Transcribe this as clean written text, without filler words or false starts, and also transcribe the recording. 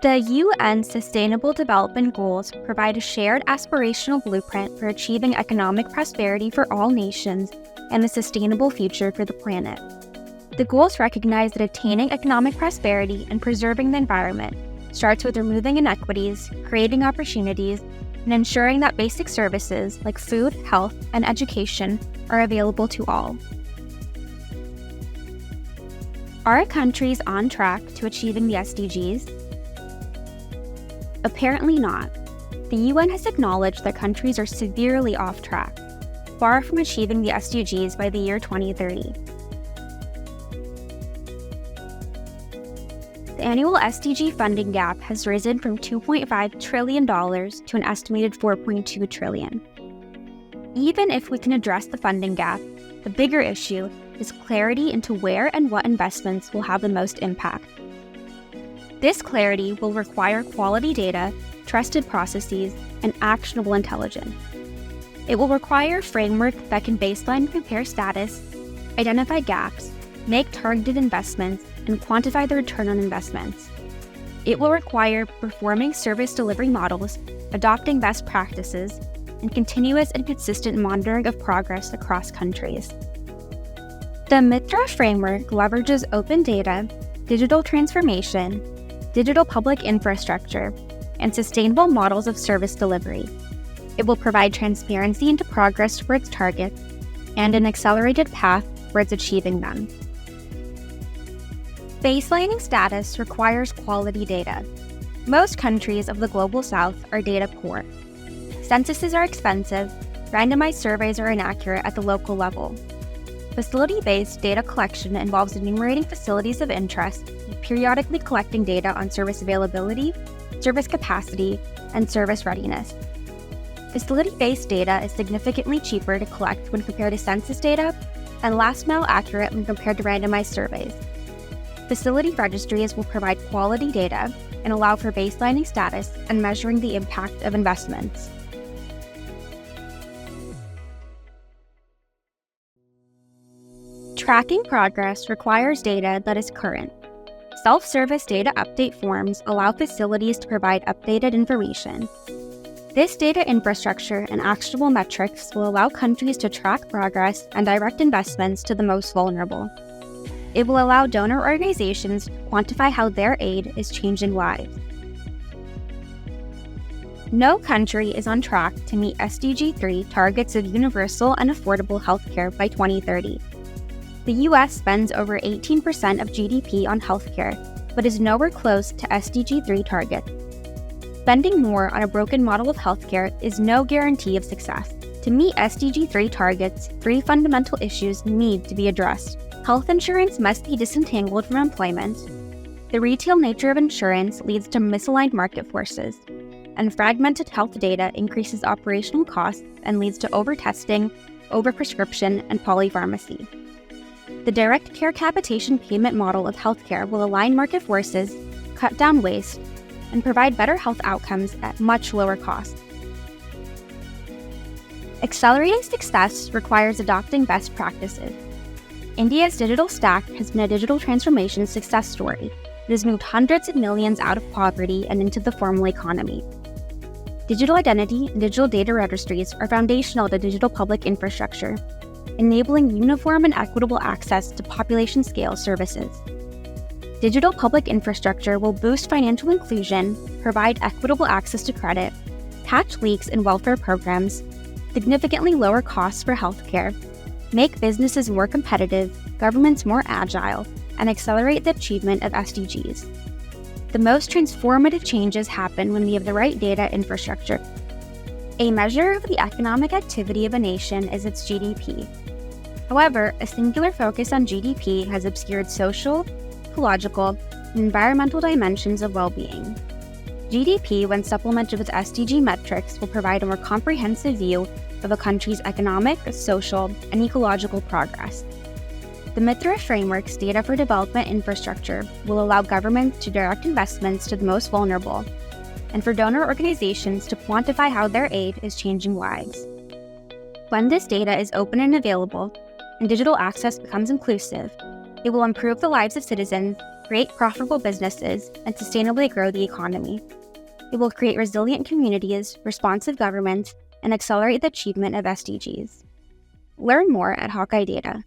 The UN Sustainable Development Goals provide a shared aspirational blueprint for achieving economic prosperity for all nations and a sustainable future for the planet. The goals recognize that attaining economic prosperity and preserving the environment starts with removing inequities, creating opportunities, and ensuring that basic services like food, health, and education are available to all. Are countries on track to achieving the SDGs? Apparently not. The UN has acknowledged that countries are severely off track, far from achieving the SDGs by the year 2030. The annual SDG funding gap has risen from $2.5 trillion to an estimated $4.2 trillion. Even if we can address the funding gap, the bigger issue is clarity into where and what investments will have the most impact. This clarity will require quality data, trusted processes, and actionable intelligence. It will require a framework that can baseline and compare status, identify gaps, make targeted investments, and quantify the return on investments. It will require performing service delivery models, adopting best practices, and continuous and consistent monitoring of progress across countries. The Metraa Framework leverages open data, digital transformation, digital public infrastructure, and sustainable models of service delivery. It will provide transparency into progress towards targets and an accelerated path towards achieving them. Baselining status requires quality data. Most countries of the Global South are data poor. Censuses are expensive, randomized surveys are inaccurate at the local level. Facility-based data collection involves enumerating facilities of interest and periodically collecting data on service availability, service capacity, and service readiness. Facility-based data is significantly cheaper to collect when compared to census data and last-mile accurate when compared to randomized surveys. Facility registries will provide quality data and allow for baselining status and measuring the impact of investments. Tracking progress requires data that is current. Self-service data update forms allow facilities to provide updated information. This data infrastructure and actionable metrics will allow countries to track progress and direct investments to the most vulnerable. It will allow donor organizations to quantify how their aid is changing lives. No country is on track to meet SDG 3 targets of universal and affordable healthcare by 2030. The US spends over 18% of GDP on healthcare, but is nowhere close to SDG 3 targets. Spending more on a broken model of healthcare is no guarantee of success. To meet SDG 3 targets, 3 fundamental issues need to be addressed. Health insurance must be disentangled from employment. The retail nature of insurance leads to misaligned market forces, and fragmented health data increases operational costs and leads to over-testing, over-prescription, and polypharmacy. The direct care capitation payment model of healthcare will align market forces, cut down waste, and provide better health outcomes at much lower cost. Accelerating success requires adopting best practices. India's digital stack has been a digital transformation success story. It has moved hundreds of millions out of poverty and into the formal economy. Digital identity and digital data registries are foundational to digital public infrastructure, enabling uniform and equitable access to population-scale services. Digital public infrastructure will boost financial inclusion, provide equitable access to credit, catch leaks in welfare programs, significantly lower costs for healthcare, make businesses more competitive, governments more agile, and accelerate the achievement of SDGs. The most transformative changes happen when we have the right data infrastructure. A measure of the economic activity of a nation is its GDP. However, a singular focus on GDP has obscured social, ecological, and environmental dimensions of well-being. GDP, when supplemented with SDG metrics, will provide a more comprehensive view of a country's economic, social, and ecological progress. The Metraa Framework's data for development infrastructure will allow governments to direct investments to the most vulnerable, and for donor organizations to quantify how their aid is changing lives. When this data is open and available, and digital access becomes inclusive, it will improve the lives of citizens, create profitable businesses, and sustainably grow the economy. It will create resilient communities, responsive government, and accelerate the achievement of SDGs. Learn more at Hawkai Data.